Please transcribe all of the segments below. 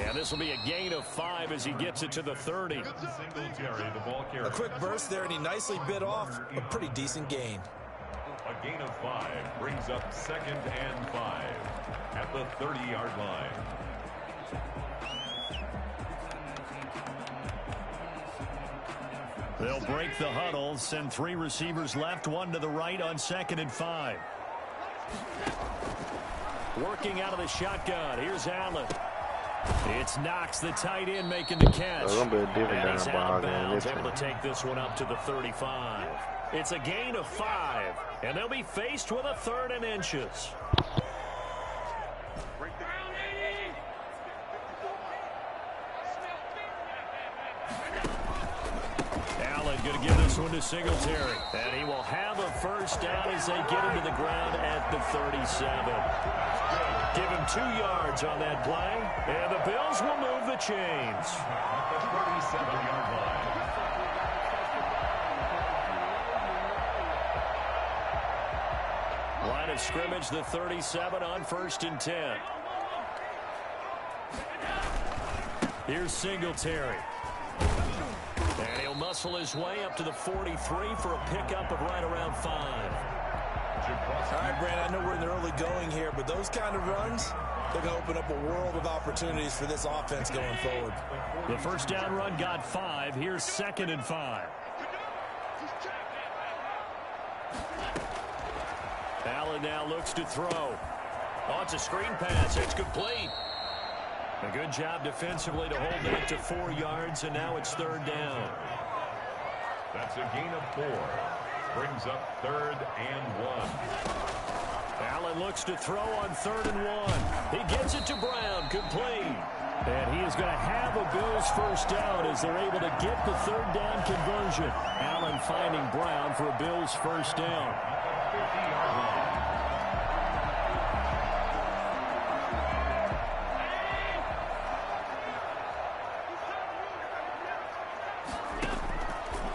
And this will be a gain of 5 as he gets it to the 30. A quick burst there, and he nicely bit off a pretty decent gain. A gain of 5 brings up 2nd and 5 at the 30-yard line. They'll break the huddle, send 3 receivers left, 1 to the right on 2nd and 5. Working out of the shotgun. Here's Allen. It's Knox, the tight end, making the catch. And he's out of bounds, able to take this one up to the 35. It's a gain of 5, and they'll be faced with a 3rd and inches. Allen going to give this one to Singletary. And he will have a first down as they get him to the ground at the 37. Give him 2 yards on that play, and the Bills will move the chains. The 37-yard line. Line of scrimmage, the 37 on 1st and 10. Here's Singletary. And he'll muscle his way up to the 43 for a pickup of right around 5. All right, Brandon, I know we're in the early going here, but those kind of runs, they're going to open up a world of opportunities for this offense going forward. The first down run got 5. Here's 2nd and 5. Allen now looks to throw. Oh, it's a screen pass. It's complete. A good job defensively to hold that to 4 yards, and now it's 3rd down. That's a gain of 4. Brings up 3rd and 1. Allen looks to throw on 3rd and 1. He gets it to Brown, complete. And he is going to have a Bills first down as they're able to get the 3rd down conversion. Allen finding Brown for a Bills first down. 50-yard line.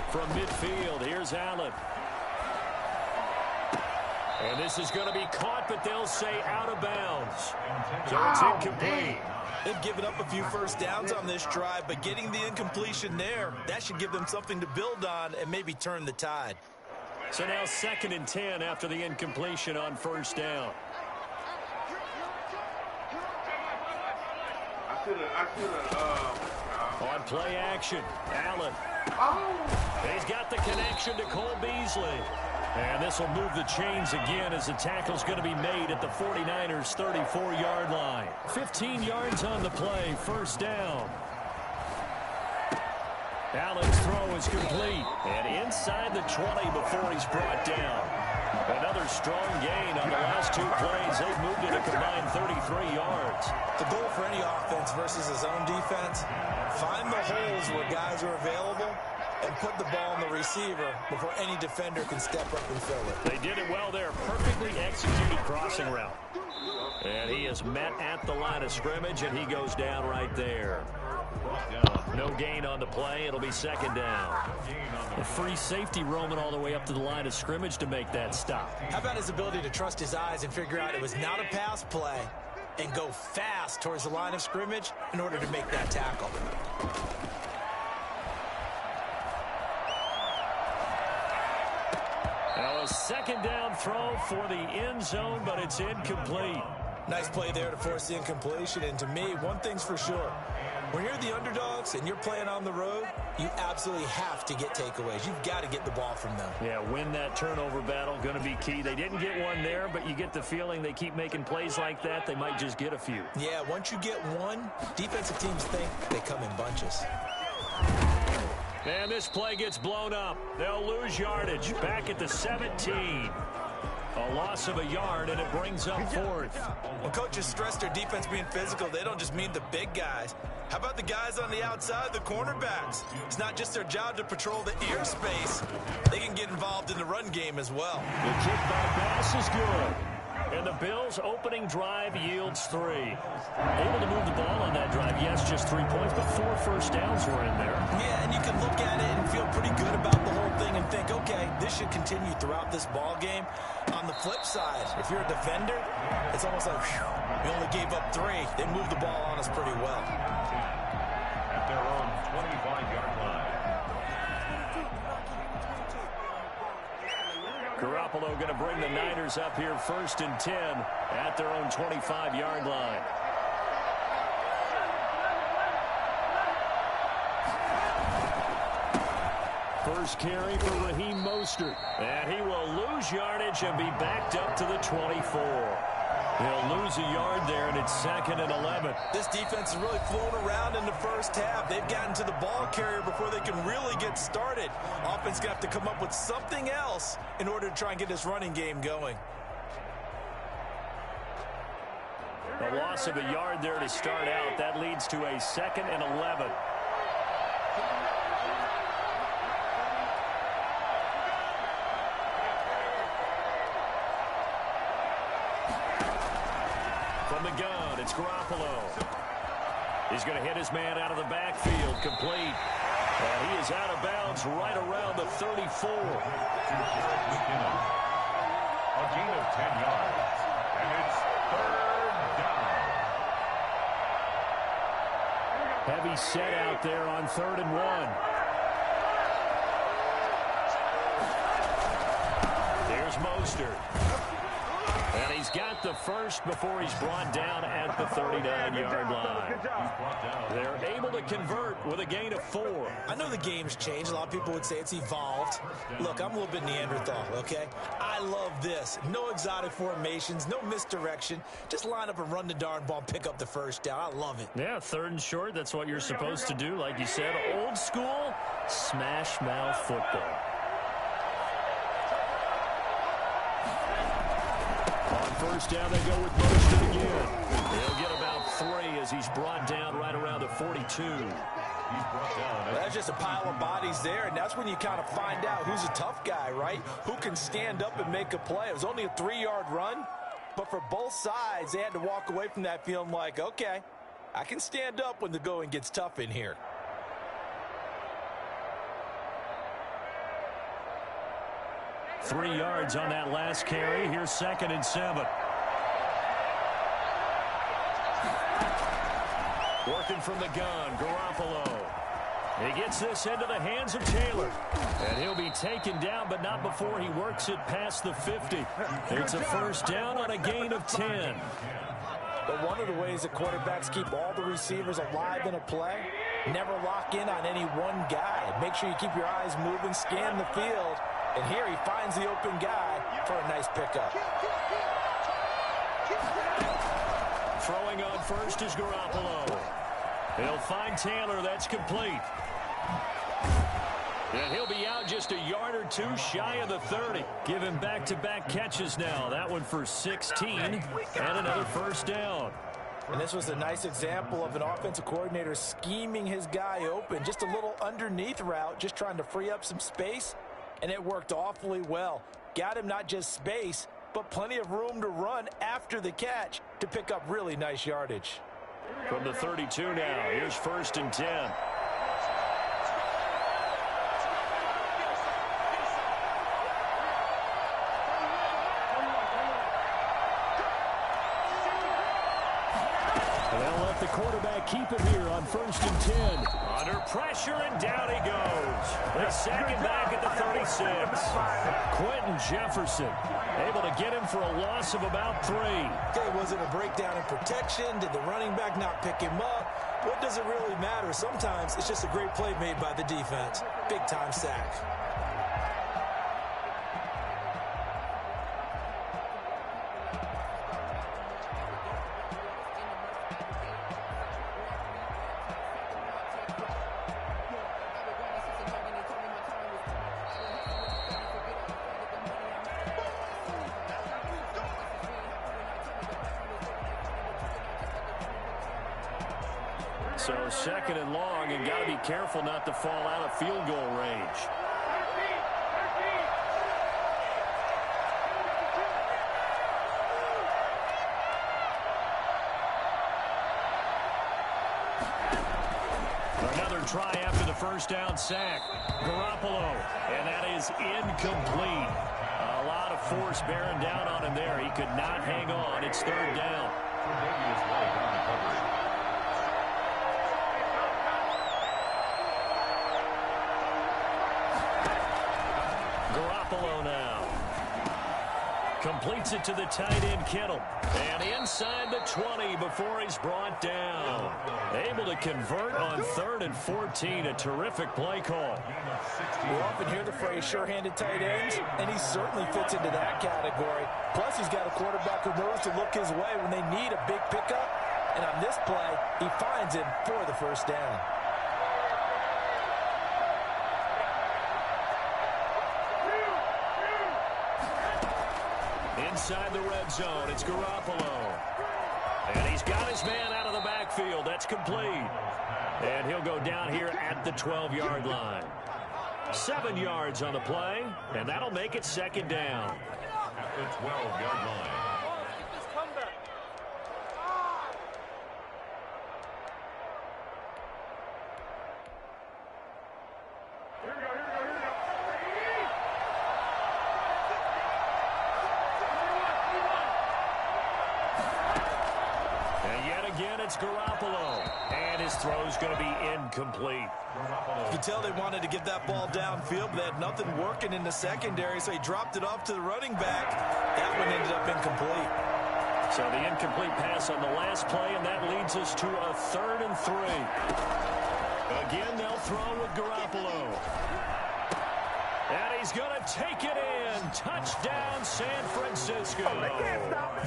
From midfield, here's Allen. And this is going to be caught, but they'll say out of bounds. So it's incomplete. They've given up a few first downs on this drive, but getting the incompletion there, that should give them something to build on and maybe turn the tide. So now 2nd and 10 after the incompletion on 1st down. On play action, Allen. He's got the connection to Cole Beasley. And this will move the chains again as the tackle's going to be made at the 49ers' 34-yard line. 15 yards on the play, first down. Allen's throw is complete. And inside the 20 before he's brought down. Another strong gain on the last 2 plays. They've moved it a combined 33 yards. The goal for any offense versus his own defense, find the holes where guys are available and put the ball on the receiver before any defender can step up and fill it. They did it well there. Perfectly executed crossing route. And he is met at the line of scrimmage, and he goes down right there. No gain on the play. It'll be 2nd down. A free safety roaming all the way up to the line of scrimmage to make that stop. How about his ability to trust his eyes and figure out it was not a pass play and go fast towards the line of scrimmage in order to make that tackle? Now a 2nd down throw for the end zone, but it's incomplete. Nice play there to force the incompletion. And to me, one thing's for sure. When you're the underdogs and you're playing on the road, you absolutely have to get takeaways. You've got to get the ball from them. Yeah, win that turnover battle, going to be key. They didn't get one there, but you get the feeling they keep making plays like that, they might just get a few. Yeah, once you get one, defensive teams think they come in bunches. And this play gets blown up. They'll lose yardage. Back at the 17. A loss of a yard, and it brings up 4th. When coaches stress their defense being physical, they don't just mean the big guys. How about the guys on the outside, the cornerbacks? It's not just their job to patrol the airspace. They can get involved in the run game as well. The kick by pass is good. And the Bills' opening drive yields 3. Able to move the ball on that drive. yes, just 3 points, but 4 first downs were in there. Yeah, and you can look at it and feel pretty good about the whole thing and think, okay, this should continue throughout this ball game. On the flip side, if you're a defender, it's almost like, whew, we only gave up 3. They moved the ball on us pretty well. At their own 25-yard line. Garoppolo going to bring the Niners up here 1st and 10 at their own 25-yard line. First carry for Raheem Mostert. And he will lose yardage and be backed up to the 24. He'll lose a yard there, and it's 2nd and 11. This defense is really flown around in the first half. They've gotten to the ball carrier before they can really get started. Offense going to have to come up with something else in order to try and get this running game going. A loss of a yard there to start out. That leads to a 2nd and 11. From the gun, it's Garoppolo. He's going to hit his man out of the backfield, complete. And he is out of bounds right around the 34. A gain of 10 yards. And it's 3rd down. Heavy set out there on 3rd and 1. Here's Mostert. And he's got the first before he's brought down at the 39-yard line. They're able to convert with a gain of 4. I know the game's changed. A lot of people would say it's evolved. Look, I'm a little bit Neanderthal, okay? I love this. No exotic formations, no misdirection. Just line up and run the darn ball and pick up the first down. I love it. Yeah, 3rd and short, that's what you're supposed to do. Like you said, old school, smash mouth football. First down, they go with Mostert again. He'll get about 3 as he's brought down right around the 42. He's brought down. That's just a pile of bodies there, and that's when you kind of find out who's a tough guy, right? Who can stand up and make a play. It was only a 3-yard run, but for both sides, they had to walk away from that feeling like, okay, I can stand up when the going gets tough in here. Three yards on that last carry. Here's 2nd and 7. Working from the gun, Garoppolo. He gets this into the hands of Taylor. And he'll be taken down, but not before he works it past the 50. It's a first down on a gain of 10. But one of the ways that quarterbacks keep all the receivers alive in a play, never lock in on any one guy. Make sure you keep your eyes moving, scan the field. And here he finds the open guy for a nice pickup. Throwing on first is Garoppolo. He'll find Taylor. That's complete. And he'll be out just a yard or 2 shy of the 30. Give him back-to-back catches now. That one for 16 and another first down. And this was a nice example of an offensive coordinator scheming his guy open. Just a little underneath route, just trying to free up some space. And it worked awfully well. Got him not just space, but plenty of room to run after the catch to pick up really nice yardage. From the 32 now, here's 1st and 10. They'll let the quarterback keep it here on 1st and 10. Under pressure, and down he goes. They sack him back at the 36. Quentin Jefferson able to get him for a loss of about 3. Okay, was it a breakdown in protection? Did the running back not pick him up? What does it really matter? Sometimes it's just a great play made by the defense. Big-time sack. So 2nd and long, and got to be careful not to fall out of field goal range. Another try after the first down sack. Garoppolo, and that is incomplete. A lot of force bearing down on him there. He could not hang on. It's third down. Garoppolo now. Completes it to the tight end, Kittle. And inside the 20 before he's brought down. Able to convert on 3rd and 14. A terrific play call. We often hear the phrase sure-handed tight ends, and he certainly fits into that category. Plus, he's got a quarterback who knows to look his way when they need a big pickup. And on this play, he finds him for the first down. Inside the red zone, it's Garoppolo. And he's got his man out of the backfield. That's complete. And he'll go down here at the 12-yard line. 7 yards on the play, and that'll make it second down. At the 12-yard line. It's Garoppolo, and his throw's going to be incomplete. You can tell they wanted to get that ball downfield, but they had nothing working in the secondary, so he dropped it off to the running back. That one ended up incomplete. So the incomplete pass on the last play, and that leads us to a 3rd and 3. Again, they'll throw with Garoppolo. And he's going to take it in. Touchdown, San Francisco.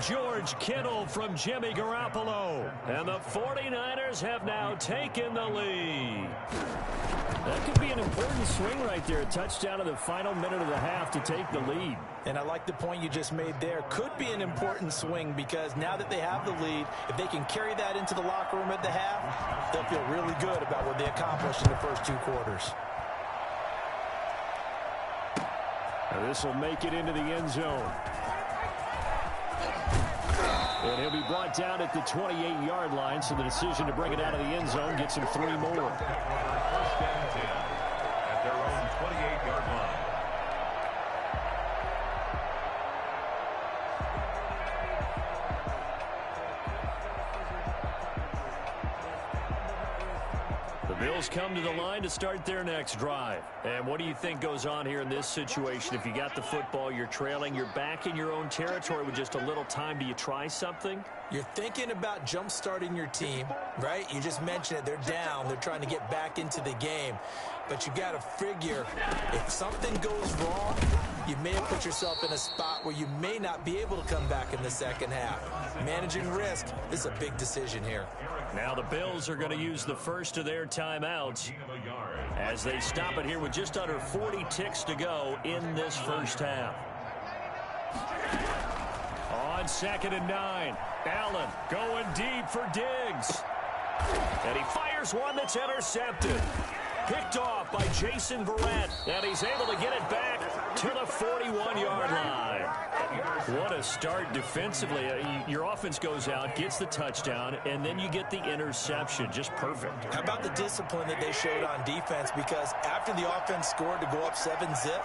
George Kittle from Jimmy Garoppolo. And the 49ers have now taken the lead. That could be an important swing right there. A touchdown in the final minute of the half to take the lead. And I like the point you just made there. Could be an important swing because now that they have the lead, if they can carry that into the locker room at the half, they'll feel really good about what they accomplished in the first 2 quarters. This will make it into the end zone. And he'll be brought down at the 28-yard line, so the decision to bring it out of the end zone gets him 3 more. First and 10 at their own 28-yard line. The Bills come to the line to start their next drive. And what do you think goes on here in this situation? If you got the football, you're trailing, you're back in your own territory with just a little time. Do you try something? You're thinking about jump-starting your team, right? You just mentioned it. They're down. They're trying to get back into the game. But you got to figure if something goes wrong, you may have put yourself in a spot where you may not be able to come back in the second half. Managing risk is a big decision here. Now the Bills are going to use the first of their timeouts as they stop it here with just under 40 ticks to go in this first half. On 2nd and 9, Allen going deep for Diggs. And he fires one that's intercepted. Picked off by Jason Verrett. And he's able to get it back to the 41-yard line. What a start defensively. Your offense goes out, gets the touchdown, and then you get the interception. Just perfect. How about the discipline that they showed on defense? Because after the offense scored to go up 7-zip,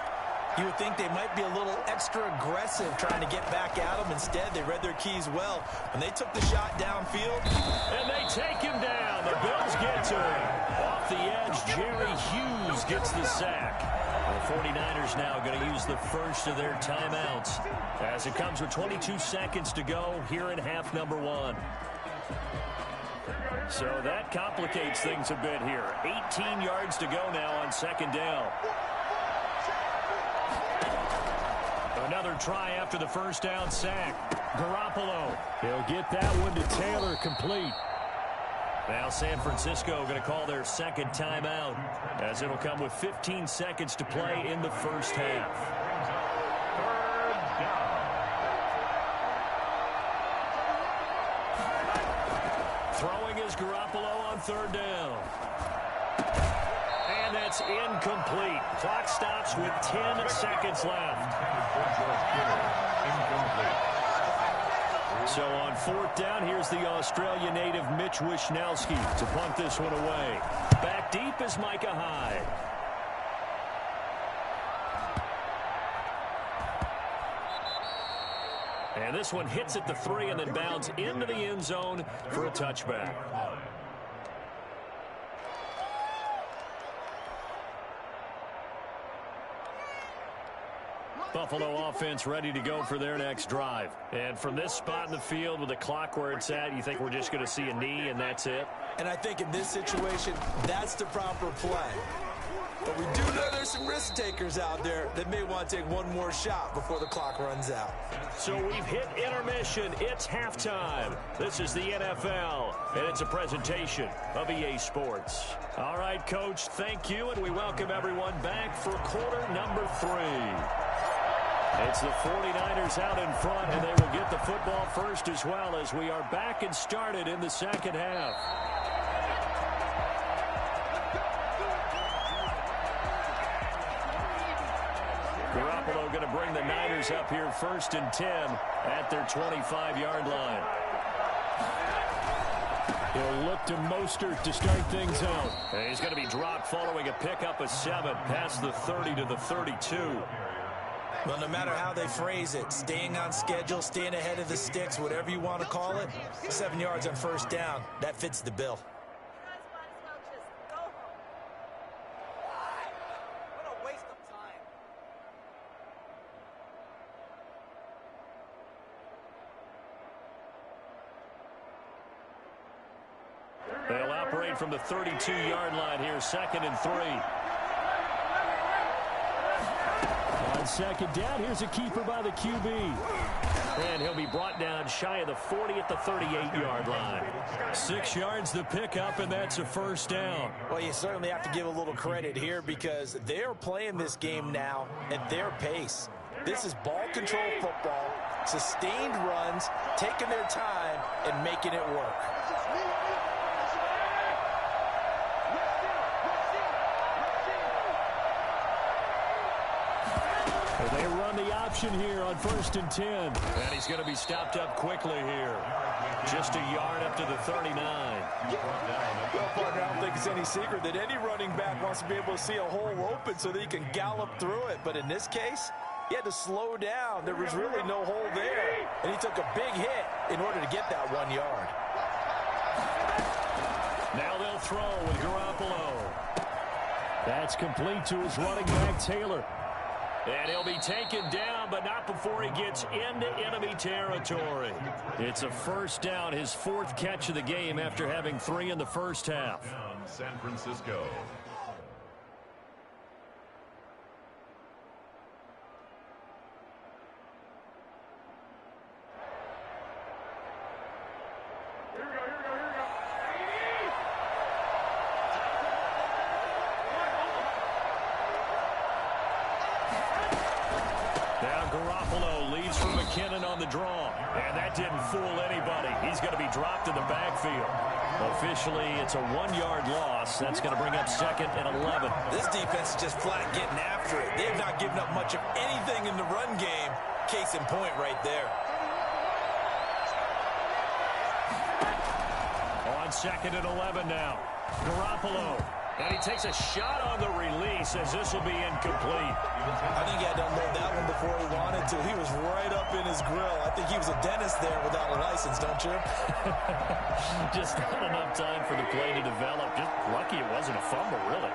you would think they might be a little extra aggressive trying to get back at them. Instead, they read their keys well. When they took the shot downfield. And they take him down. The Bills get to him. Off the edge, Jerry Hughes gets the sack. The 49ers now going to use the first of their timeouts as it comes with 22 seconds to go here in half number 1. So that complicates things a bit here. 18 yards to go now on 2nd down. Another try after the first down sack. Garoppolo. He'll get that one to Taylor, complete. Now San Francisco going to call their second timeout as it'll come with 15 seconds to play in the first half. Throwing is Garoppolo on 3rd down. And that's incomplete. Clock stops with 10 seconds left. So on 4th down, here's the Australia native Mitch Wishnowsky to punt this one away. back deep is Micah Hyde. And this one hits at the 3 and then bounds into the end zone for a touchback. Buffalo offense ready to go for their next drive. And from this spot in the field with the clock where it's at, you think we're just going to see a knee and that's it? And I think in this situation, that's the proper play. But we do know there's some risk takers out there that may want to take one more shot before the clock runs out. So we've hit intermission. It's halftime. This is the NFL, and it's a presentation of EA Sports. All right, Coach, thank you, and we welcome everyone back for quarter number 3. It's the 49ers out in front, and they will get the football first as well as we are back and started in the second half. Garoppolo going to bring the Niners up here 1st and 10 at their 25-yard line. He'll look to Mostert to start things out. And he's going to be dropped following a pickup of 7 past the 30 to the 32. Well, no matter how they phrase it, staying on schedule, staying ahead of the sticks, whatever you want to call it, 7 yards on 1st down, that fits the bill. They'll operate from the 32-yard line here, 2nd and 3. On 2nd down, here's a keeper by the QB. And he'll be brought down shy of the 40 at the 38-yard line. 6 yards the pickup, and that's a 1st down. Well, you certainly have to give a little credit here because they're playing this game now at their pace. This is ball control football, sustained runs, taking their time, and making it work. They run the option here on 1st and 10. And he's going to be stopped up quickly here. Just a yard up to the 39. Well, partner, I don't think it's any secret that any running back wants to be able to see a hole open so that he can gallop through it. But in this case, he had to slow down. There was really no hole there. And he took a big hit in order to get that 1 yard. Now they'll throw with Garoppolo. That's complete to his running back, Taylor. And he'll be taken down, but not before he gets into enemy territory. It's a 1st down, his 4th catch of the game after having 3 in the first half. San Francisco. On the draw, and that didn't fool anybody. He's going to be dropped in the backfield. Officially, it's a 1-yard loss. That's going to bring up 2nd and 11. This defense is just flat getting after it. They've not given up much of anything in the run game. Case in point right there. On 2nd and 11 now. Garoppolo. And he takes a shot on the release as this will be incomplete. I think he had to unload that one before he wanted to. He was right up in his grill. I think he was a dentist there without a license, don't you? Just not enough time for the play to develop. Just lucky it wasn't a fumble, really.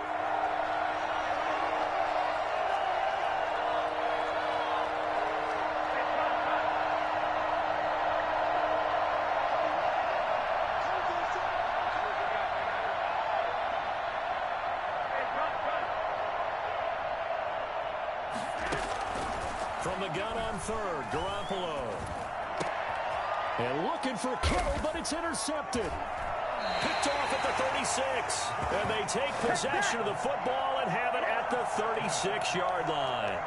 From the gun on 3rd, Garoppolo. And looking for Kittle, but it's intercepted. Picked off at the 36. And they take possession of the football and have it at the 36-yard line.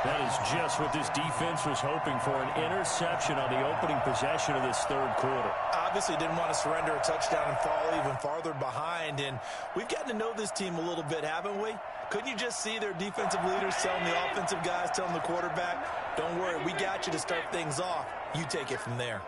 That is just what this defense was hoping for, an interception on the opening possession of this 3rd quarter. Obviously didn't want to surrender a touchdown and fall even farther behind. And we've gotten to know this team a little bit, haven't we? Couldn't you just see their defensive leaders telling the offensive guys, telling the quarterback, don't worry, we got you to start things off. You take it from there.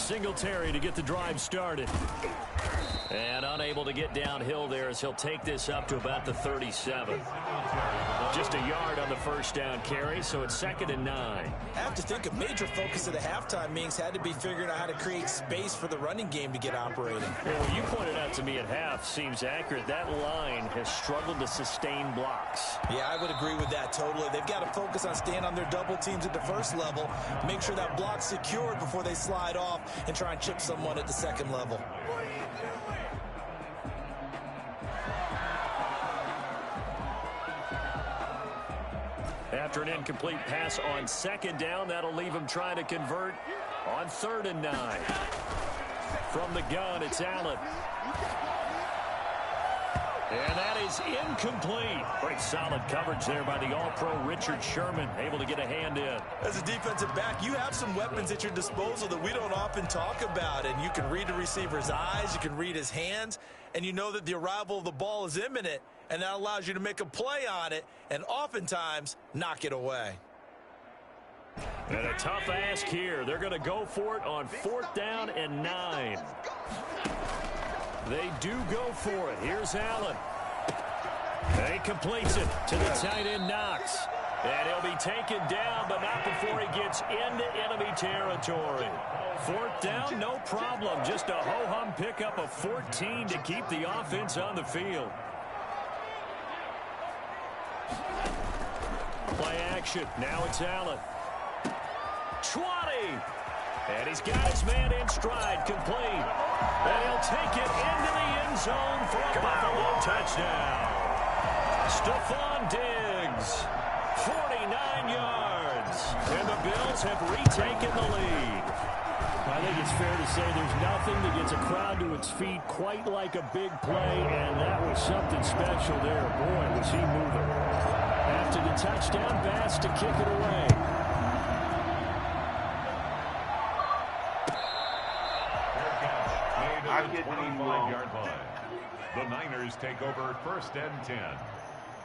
Singletary to get the drive started. And unable to get downhill there as he'll take this up to about the 37. Just a yard on the first down carry, so it's 2nd and 9. I have to think a major focus of the halftime meetings had to be figuring out how to create space for the running game to get operating. Well, what you pointed out to me at half seems accurate. That line has struggled to sustain blocks. Yeah, I would agree with that totally. They've got to focus on staying on their double teams at the first level, make sure that block's secured before they slide off and try and chip someone at the second level. After an incomplete pass on 2nd down, that'll leave him trying to convert on 3rd and 9. From the gun, it's Allen. And that is incomplete. Pretty solid coverage there by the All-Pro Richard Sherman, able to get a hand in. As a defensive back, you have some weapons at your disposal that we don't often talk about, and you can read the receiver's eyes, you can read his hands, and you know that the arrival of the ball is imminent, and that allows you to make a play on it and oftentimes knock it away. And a tough ask here. They're going to go for it on 4th down and 9. They do go for it. Here's Allen. And he completes it to the tight end Knox. And he'll be taken down, but not before he gets into enemy territory. 4th down, no problem. Just a ho-hum pickup of 14 to keep the offense on the field. Play action. Now it's Allen. 20. And he's got his man in stride, complete. And he'll take it into the end zone for a Buffalo touchdown. Stephon Diggs, 49 yards. And the Bills have retaken the lead. I think it's fair to say there's nothing that gets a crowd to its feet quite like a big play, and that was something special there. Boy, was he moving. After the touchdown, Bass to kick it away. I get 25-yard line. The Niners take over 1st and 10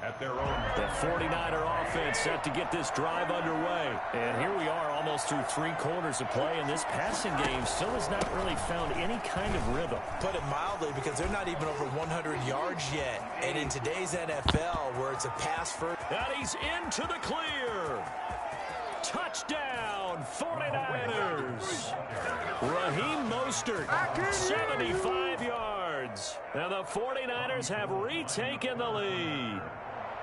at their own. The 49er offense set to get this drive underway. And here we are almost through 3 quarters of play, and this passing game still has not really found any kind of rhythm. Put it mildly, because they're not even over 100 yards yet. And in today's NFL, where it's a pass first. And he's into the clear. Touchdown, 49ers. Raheem Mostert, 75 yards. And the 49ers have retaken the lead.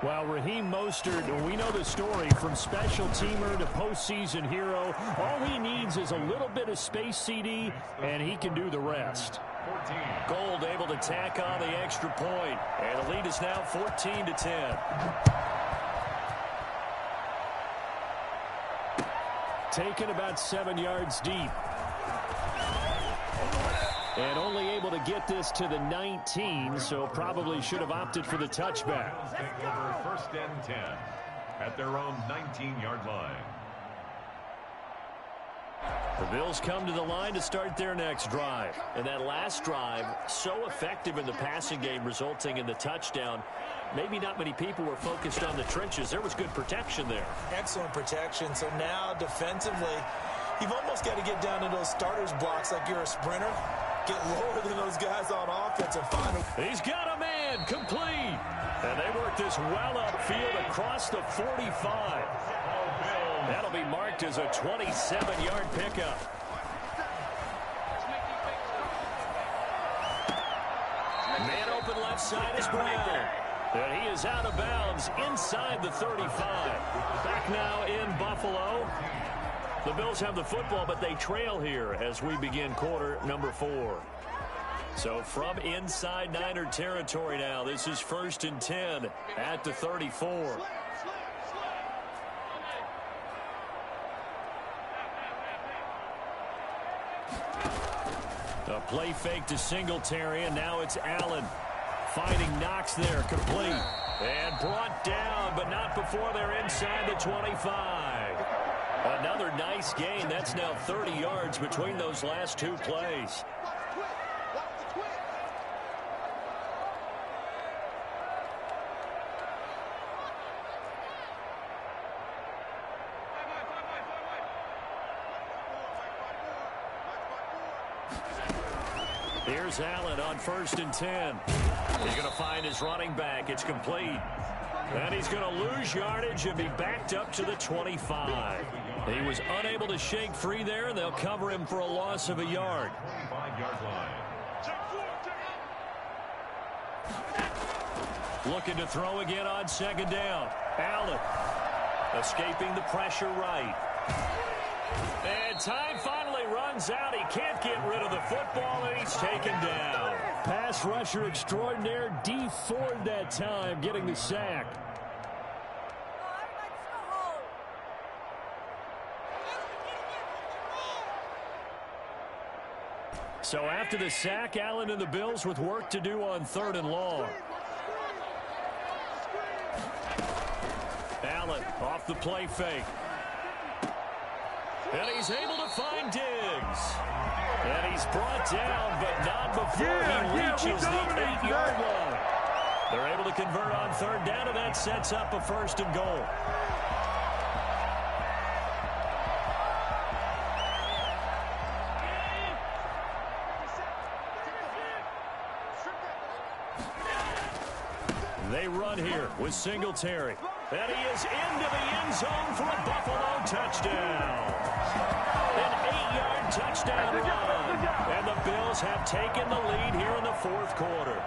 Well, Raheem Mostert, we know the story, from special teamer to postseason hero. All he needs is a little bit of space, CD, and he can do the rest. Gold able to tack on the extra point, and the lead is now 14-10. Taken about 7 yards deep. And only able to get this to the 19, so probably should have opted for the touchback. Take over 1st and 10 at their own 19-yard line. The Bills come to the line to start their next drive. And that last drive, so effective in the passing game, resulting in the touchdown. Maybe not many people were focused on the trenches. There was good protection there. Excellent protection. So now defensively, you've almost got to get down to those starters blocks like you're a sprinter. Get lower than those guys on offense and find him. He's got a man, complete. And they work this well upfield across the 45. That'll be marked as a 27-yard pickup. Man open left side is Brown. And he is out of bounds inside the 35. Back now in Buffalo. The Bills have the football, but they trail here as we begin quarter number 4. So from inside Niner territory now, this is 1st and 10 at the 34. A play fake to Singletary, and now it's Allen. Finding Knox there, complete. And brought down, but not before they're inside the 25. Another nice gain. That's now 30 yards between those last 2 plays. Here's Allen on 1st and 10. He's going to find his running back. It's complete. And he's going to lose yardage and be backed up to the 25. He was unable to shake free there, and they'll cover him for a loss of a yard. 25-yard line. Looking to throw again on 2nd down. Allen escaping the pressure right. And time finally runs out. He can't get rid of the football, and he's taken down. Pass rusher extraordinaire, D Ford that time, getting the sack. So after the sack, Allen and the Bills with work to do on 3rd and long. Allen off the play fake. And he's able to find Diggs. And he's brought down, but not before he reaches the 8-yard line. They're able to convert on 3rd down, and that sets up a 1st and goal. They run here with Singletary. And he is into the end zone for a Buffalo touchdown. An 8-yard touchdown run. And the Bills have taken the lead here in the 4th quarter.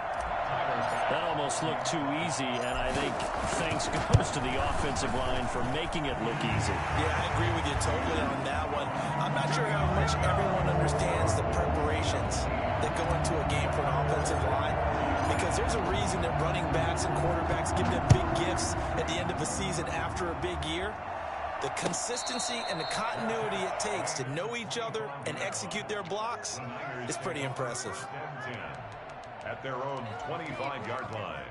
That almost looked too easy, and I think thanks goes to the offensive line for making it look easy. Yeah, I agree with you totally on that one. I'm not sure how much everyone understands the preparations that go into a game for an offensive line, because there's a reason that running backs and quarterbacks give them big gifts at the end of the season after a big year. The consistency and the continuity it takes to know each other and execute their blocks is pretty impressive. At their own 25-yard line.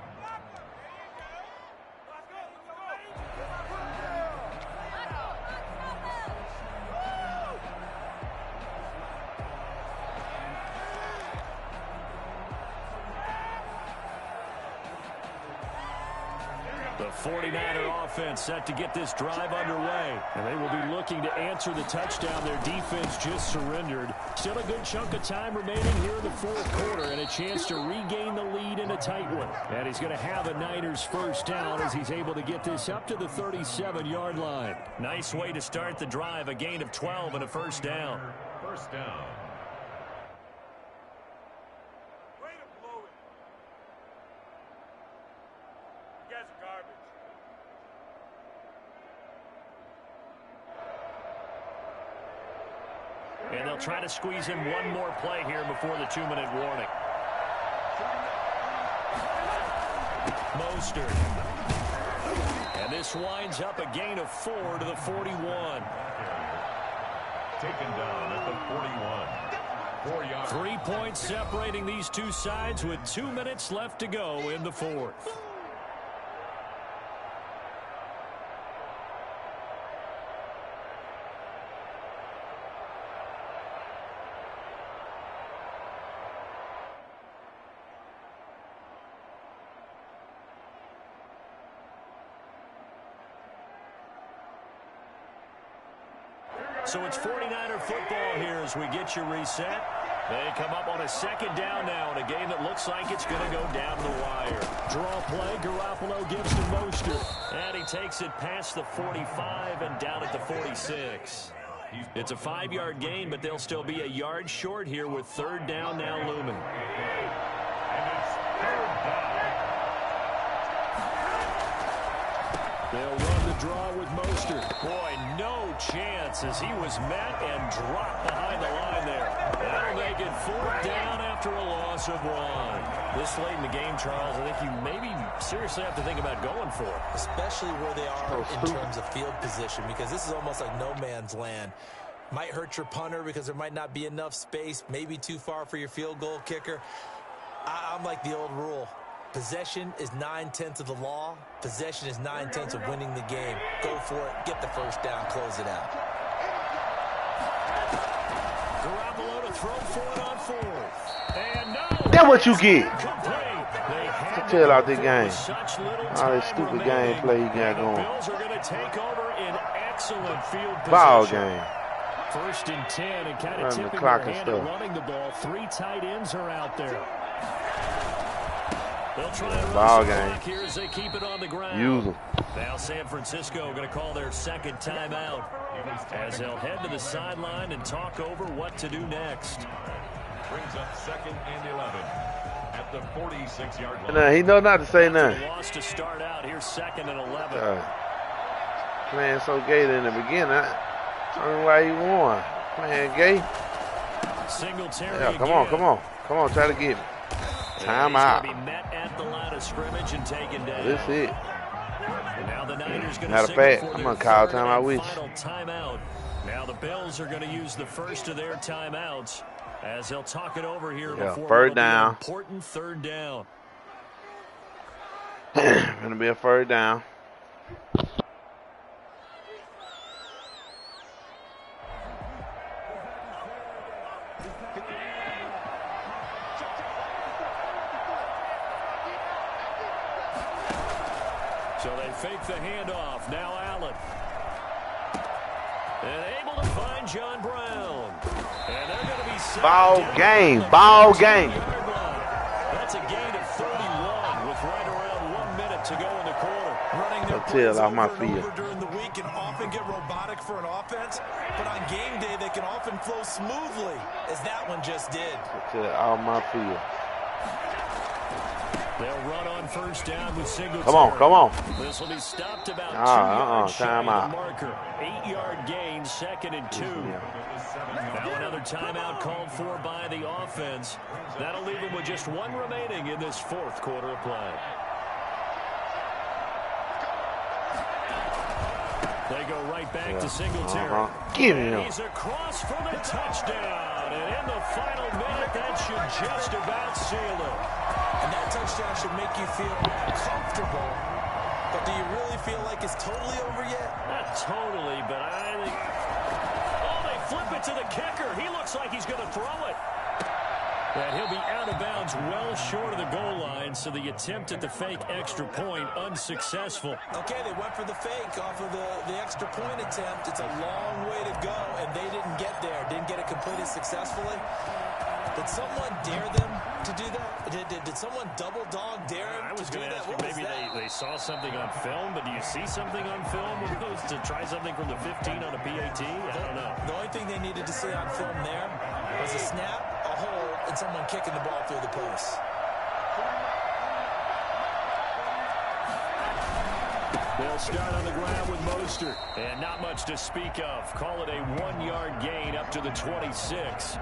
The 49er offense set to get this drive underway. And they will be looking to answer the touchdown their defense just surrendered. Still a good chunk of time remaining here in the 4th quarter and a chance to regain the lead in a tight one. And he's going to have a Niners 1st down as he's able to get this up to the 37-yard line. Nice way to start the drive, a gain of 12 and a 1st down. 1st down. And they'll try to squeeze in one more play here before the 2-minute warning. Mostert. And this winds up a gain of 4 to the 41. Taken down at the 41. 4 yards. 3 points separating these two sides with 2 minutes left to go in the 4th. So it's 49er football here as we get you reset. They come up on a 2nd down now in a game that looks like it's going to go down the wire. Draw play, Garoppolo gives to Mostert. And he takes it past the 45 and down at the 46. It's a 5-yard gain, but they'll still be a yard short here with 3rd down now looming. They'll run the draw with Mostert. Boy, no chance as he was met and dropped behind the line there. That'll make it 4th down after a loss of 1. This late in the game, Charles, I think you maybe seriously have to think about going for it. Especially where they are in terms of field position, because this is almost like no man's land. Might hurt your punter because there might not be enough space, maybe too far for your field goal kicker. I'm like the old rule. Possession is 9/10 of the law. Possession is 9/10 of winning the game. Go for it. Get the 1st down. Close it out. Garoppolo to throw for it on 4th. And no. That's what you get. To tell out the game. All this stupid game play you got going. Bills are going to take over in excellent field position. Ball game. First and 10, and kind of tipping clock their and hand at stuff. running the ball. 3 tight ends are out there. They'll try and Ball run some game. clock here as they keep it on the ground. Use them. Now San Francisco going to call their second timeout as they'll head to the sideline and talk over what to do next. Brings up 2nd and 11 at the 46-yard line. Nah, he know not to say nothing. Lost to start out. Here's 2nd and 11. Playing so gay in the beginning. I don't know why he won. Playing gay. Singletary Yeah, come on, try to get me. Time out. Be met at the line of scrimmage and taken down. This it. Now the Niners going Matter of fact, I'm gonna call timeout with you. Final timeout. Now the Bills are going to use the first of their timeouts as they'll talk it over here before third down. Important third down. Gonna be a third down. So they fake the handoff. Now Allen. And able to find John Brown. And they're going to be set Ball down game. on the Ball 15-yard game. line. That's a gain of 31 with right around 1 minute to go in the quarter. Running their Tail plays off my over and field. over during the week can often get robotic for an offense, but on game day they can often flow smoothly, as that one just did. All my field. They'll run on first down with Singletary. Come on. This will be stopped about 2 Uh-uh, yards shy of timeout. the marker. 8-yard gain, 2nd and 2. Now another timeout called for by the offense. That'll leave them with just 1 remaining in this 4th quarter of play. They go right back to Singletary. Give him. And he's across for the touchdown. And in the final minute, that should just about seal it. And that touchdown should make you feel comfortable. But do you really feel like it's totally over yet? Not totally, but I think... Oh, they flip it to the kicker. He looks like he's going to throw it. And he'll be out of bounds well short of the goal line, so the attempt at the fake extra point unsuccessful. Okay, they went for the fake off of the extra point attempt. It's a long way to go, and they didn't get there. Didn't get it completed successfully. Did someone dare them to do that? Did someone double dog dare them I was to do going to that? ask you, What was maybe that? they saw something on film, but do you see something on film to try something from the 15 on a PAT? I don't know. The only thing they needed to see on film there was a snap, a hold, and someone kicking the ball through the post. They'll start on the ground with Mostert. And not much to speak of. Call it a 1-yard gain up to the 26.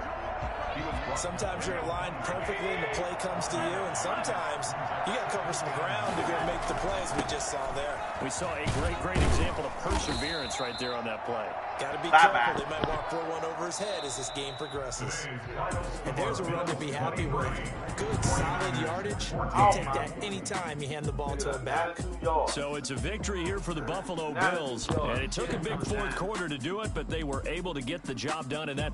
Sometimes you're aligned perfectly and the play comes to you, and sometimes you got to cover some ground to go make the plays we just saw there. We saw a great example of perseverance right there on that play. Got to be careful. They might want to throw one over his head as this game progresses. And there's a run to be happy with. Good, solid yardage. You take that any time you hand the ball to him back. So it's a victory here for the Buffalo Bills. And it took a big 4th quarter to do it, but they were able to get the job done in that